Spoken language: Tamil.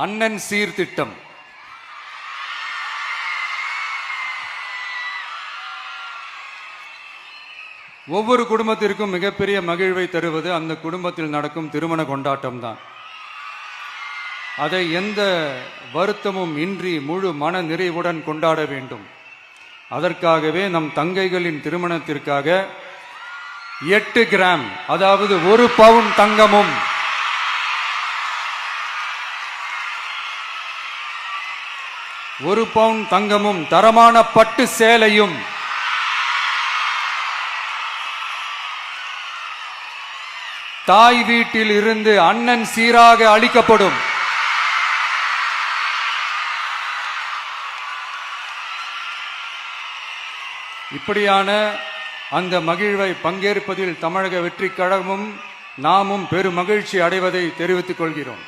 அண்ணன் சீர்திட்டம். ஒவ்வொரு குடும்பத்திற்கும் மிகப்பெரிய மகிழ்வை தருவது அந்த குடும்பத்தில் நடக்கும் திருமண கொண்டாட்டம் தான். அதை எந்த வருத்தமும் இன்றி முழு மன நிறைவுடன் கொண்டாட வேண்டும். அதற்காகவே நம் தங்கைகளின் திருமணத்திற்காக 8 கிராம், அதாவது 1 பவுன் தங்கமும் 1 பவுன் தங்கமும் தரமான பட்டு சேலையும் தாய் வீட்டில் இருந்து அண்ணன் சீராக அளிக்கப்படும். இப்படியான அந்த மகிழ்வை பங்கேற்பதில் தமிழக வெற்றிக் கழகமும் நாமும் பெரும் மகிழ்ச்சி அடைவதை தெரிவித்துக் கொள்கிறோம்.